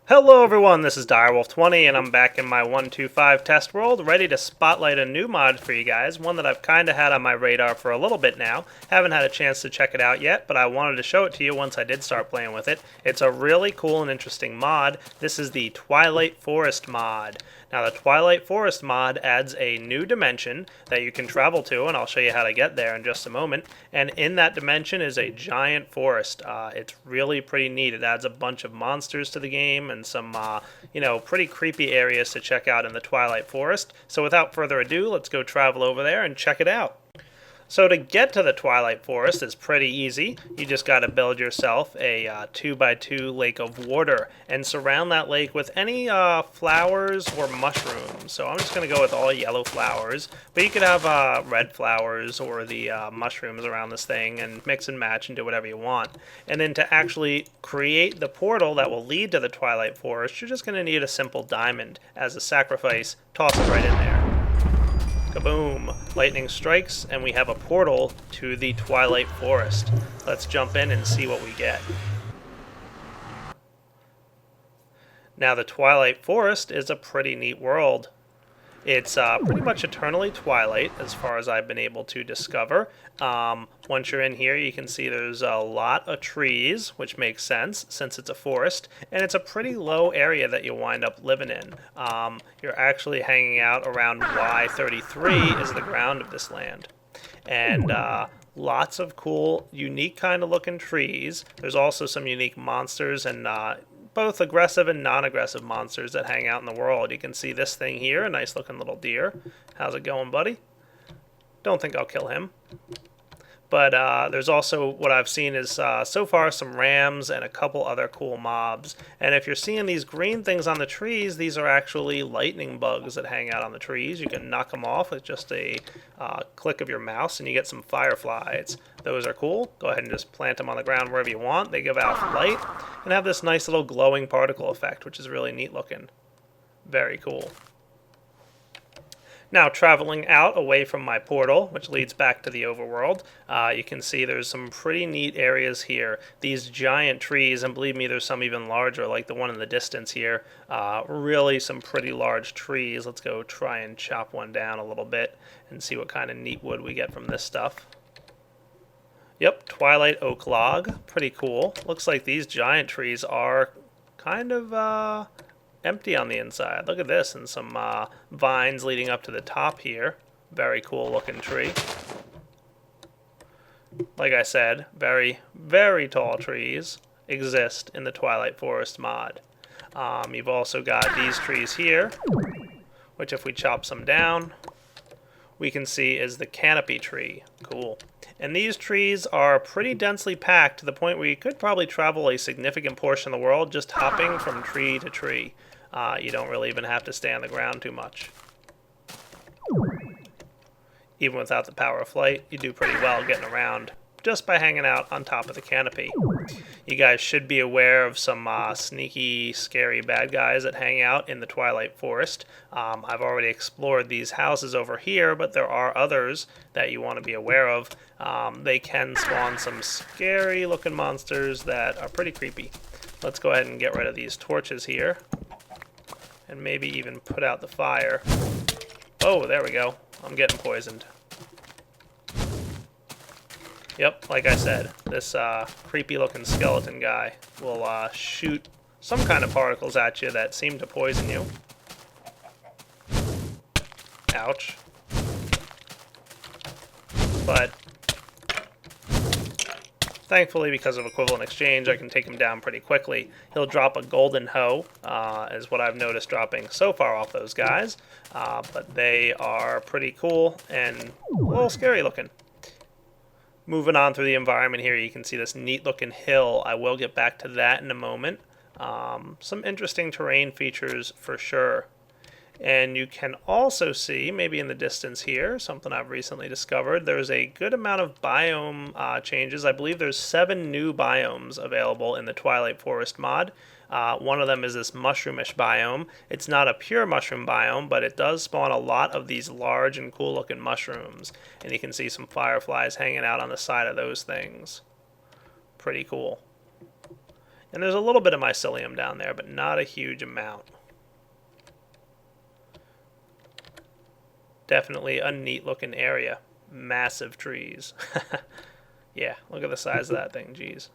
Hello everyone, this is Direwolf20 and I'm back in my 125 test world, ready to spotlight a new mod for you guys, one that I've kinda had on my radar for a little bit now. Haven't had a chance to check it out yet, but I wanted to show it to you once I did start playing with it. It's a really cool and interesting mod. This is the Twilight Forest mod. Now the Twilight Forest mod adds a new dimension that you can travel to, and I'll show you how to get there in just a moment. And in that dimension is a giant forest. It's really pretty neat. It adds a bunch of monsters to the game and some, pretty creepy areas to check out in the Twilight Forest. So without further ado, let's go travel over there and check it out. So to get to the Twilight Forest is pretty easy. You just got to build yourself a 2x2 lake of water and surround that lake with any flowers or mushrooms. So I'm just going to go with all yellow flowers, but you could have red flowers or the mushrooms around this thing and mix and match and do whatever you want. And then to actually create the portal that will lead to the Twilight Forest, you're just going to need a simple diamond. As a sacrifice, toss it right in there. Kaboom! Lightning strikes, and we have a portal to the Twilight Forest. Let's jump in and see what we get. Now, the Twilight Forest is a pretty neat world. It's pretty much eternally twilight, as far as I've been able to discover. Once you're in here, you can see there's a lot of trees, which makes sense since it's a forest, and it's a pretty low area that you wind up living in. You're actually hanging out around Y33 is the ground of this land. And lots of cool, unique kind of looking trees. There's also some unique monsters and both aggressive and non-aggressive monsters that hang out in the world. You can see this thing here, a nice looking little deer. How's it going, buddy? Don't think I'll kill him. But there's also, what I've seen is so far some rams and a couple other cool mobs. And if you're seeing these green things on the trees, these are actually lightning bugs that hang out on the trees. You can knock them off with just a click of your mouse and you get some fireflies. Those are cool. Go ahead and just plant them on the ground wherever you want. They give out light and have this nice little glowing particle effect, which is really neat looking. Very cool. Now, traveling out away from my portal, which leads back to the overworld, you can see there's some pretty neat areas here. These giant trees, and believe me, there's some even larger, like the one in the distance here. Really some pretty large trees. Let's go try and chop one down a little bit and see what kind of neat wood we get from this stuff. Yep, Twilight Oak Log. Pretty cool. Looks like these giant trees are kind of empty on the inside. Look at this, and some vines leading up to the top here. Very cool looking tree. Like I said, very, very tall trees exist in the Twilight Forest mod. You've also got these trees here, which if we chop some down, we can see is the Canopy Tree. Cool. And these trees are pretty densely packed to the point where you could probably travel a significant portion of the world just hopping from tree to tree. You don't really even have to stay on the ground too much. Even without the power of flight, you do pretty well getting around just by hanging out on top of the canopy. You guys should be aware of some sneaky, scary bad guys that hang out in the Twilight Forest. I've already explored these houses over here, but there are others that you want to be aware of. They can spawn some scary looking monsters that are pretty creepy. Let's go ahead and get rid of these torches here. And maybe even put out the fire. Oh, there we go. I'm getting poisoned. Yep, like I said, this creepy looking skeleton guy will shoot some kind of particles at you that seem to poison you. Ouch. But thankfully, because of equivalent exchange, I can take him down pretty quickly. He'll drop a golden hoe, is what I've noticed dropping so far off those guys. But they are pretty cool and a little scary looking. Moving on through the environment here, you can see this neat looking hill. I will get back to that in a moment. Some interesting terrain features for sure. And you can also see, maybe in the distance here, something I've recently discovered, there's a good amount of biome changes. I believe there's 7 new biomes available in the Twilight Forest mod. One of them is this mushroomish biome. It's not a pure mushroom biome, but it does spawn a lot of these large and cool looking mushrooms. And you can see some fireflies hanging out on the side of those things. Pretty cool. And there's a little bit of mycelium down there, but not a huge amount. Definitely a neat looking area. Massive trees. Yeah, look at the size of that thing, geez.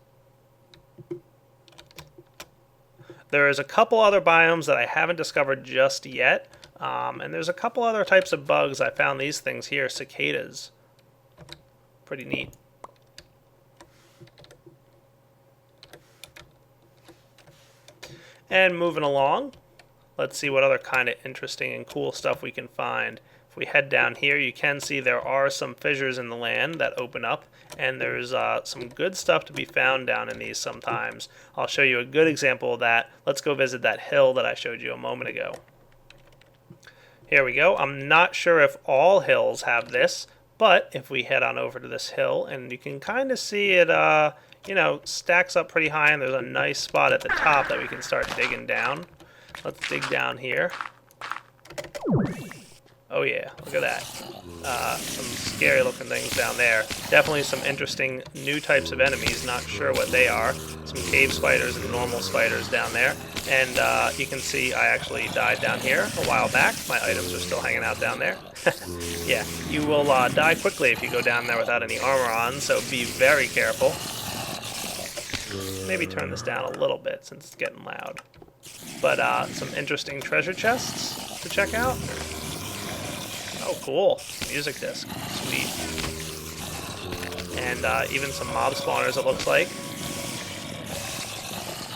There is a couple other biomes that I haven't discovered just yet. And there's a couple other types of bugs. I found these things here, cicadas. Pretty neat. And moving along, let's see what other kind of interesting and cool stuff we can find. If we head down here, you can see there are some fissures in the land that open up, and there's some good stuff to be found down in these sometimes. I'll show you a good example of that. Let's go visit that hill that I showed you a moment ago. Here we go. I'm not sure if all hills have this, but if we head on over to this hill, and you can kind of see it, you know, stacks up pretty high, and there's a nice spot at the top that we can start digging down. Let's dig down here. Oh yeah, look at that. Some scary looking things down there. Definitely some interesting new types of enemies, not sure what they are. Some cave spiders and normal spiders down there. And you can see I actually died down here a while back. My items are still hanging out down there. Yeah, you will die quickly if you go down there without any armor on, so be very careful. Maybe turn this down a little bit since it's getting loud. But some interesting treasure chests to check out. Oh, cool. Music disc. Sweet. And even some mob spawners, it looks like.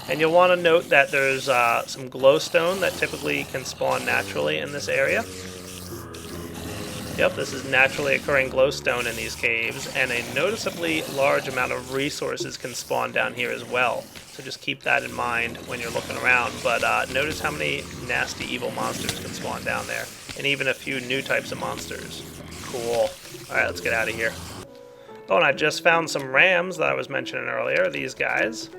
And you'll want to note that there's some glowstone that typically can spawn naturally in this area. Yep, this is naturally occurring glowstone in these caves, and a noticeably large amount of resources can spawn down here as well. So just keep that in mind when you're looking around. But notice how many nasty evil monsters can spawn down there, and even a few new types of monsters. Cool. Alright, let's get out of here. Oh, and I just found some rams that I was mentioning earlier, these guys.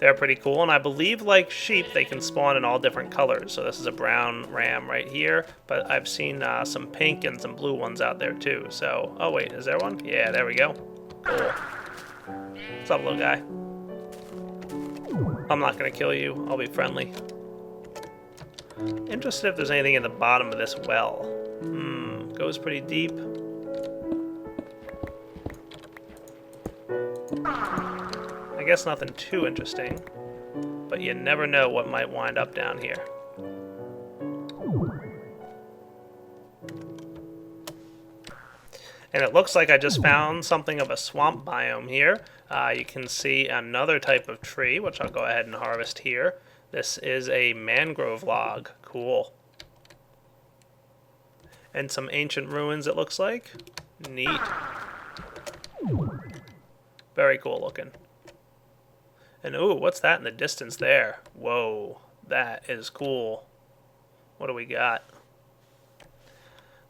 They're pretty cool, and I believe, like sheep, they can spawn in all different colors. So this is a brown ram right here, but I've seen some pink and some blue ones out there too. So, oh wait, is there one? Yeah, there we go. Cool. What's up, little guy? I'm not gonna kill you. I'll be friendly. Interested if there's anything in the bottom of this well. Goes pretty deep. I guess nothing too interesting, but you never know what might wind up down here. And it looks like I just found something of a swamp biome here. You can see another type of tree, which I'll go ahead and harvest here. This is a mangrove log. Cool. And some ancient ruins, it looks like. Neat. Very cool looking. And ooh, what's that in the distance there? Whoa, that is cool. What do we got?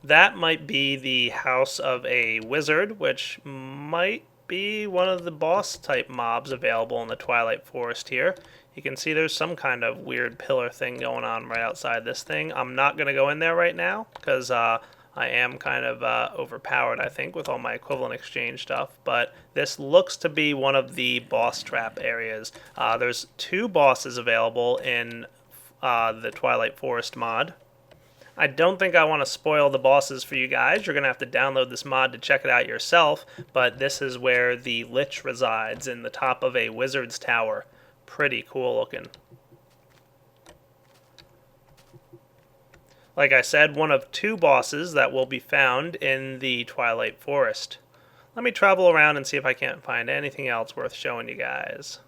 That might be the house of a wizard, which might be one of the boss type mobs available in the Twilight Forest here. You can see there's some kind of weird pillar thing going on right outside this thing. I'm not going to go in there right now because I am kind of overpowered, I think, with all my equivalent exchange stuff. But this looks to be one of the boss trap areas. There's 2 bosses available in the Twilight Forest mod. I don't think I want to spoil the bosses for you guys. You're going to have to download this mod to check it out yourself. But this is where the Lich resides, in the top of a wizard's tower. Pretty cool looking. Like I said, one of 2 bosses that will be found in the Twilight Forest. Let me travel around and see if I can't find anything else worth showing you guys.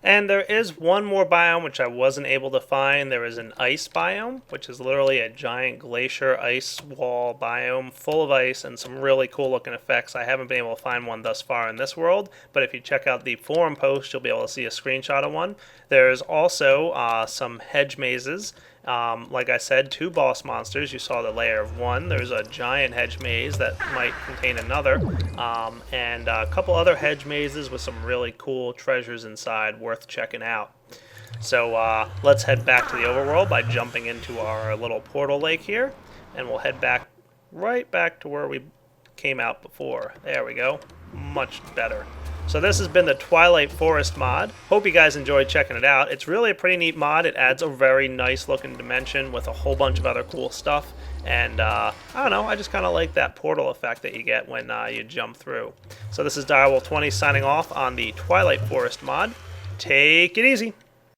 And there is one more biome which I wasn't able to find. There is an ice biome, which is literally a giant glacier ice wall biome full of ice and some really cool looking effects. I haven't been able to find one thus far in this world, but if you check out the forum post, you'll be able to see a screenshot of one. There's also some hedge mazes. Like I said, 2 boss monsters. You saw the layer of 1. There's a giant hedge maze that might contain another, and a couple other hedge mazes with some really cool treasures inside worth checking out. So let's head back to the overworld by jumping into our little portal lake here, and we'll head back right back to where we came out before. There we go. Much better. So this has been the Twilight Forest mod. Hope you guys enjoyed checking it out. It's really a pretty neat mod. It adds a very nice looking dimension with a whole bunch of other cool stuff. And I don't know, I just kind of like that portal effect that you get when you jump through. So this is Direwolf20 signing off on the Twilight Forest mod. Take it easy.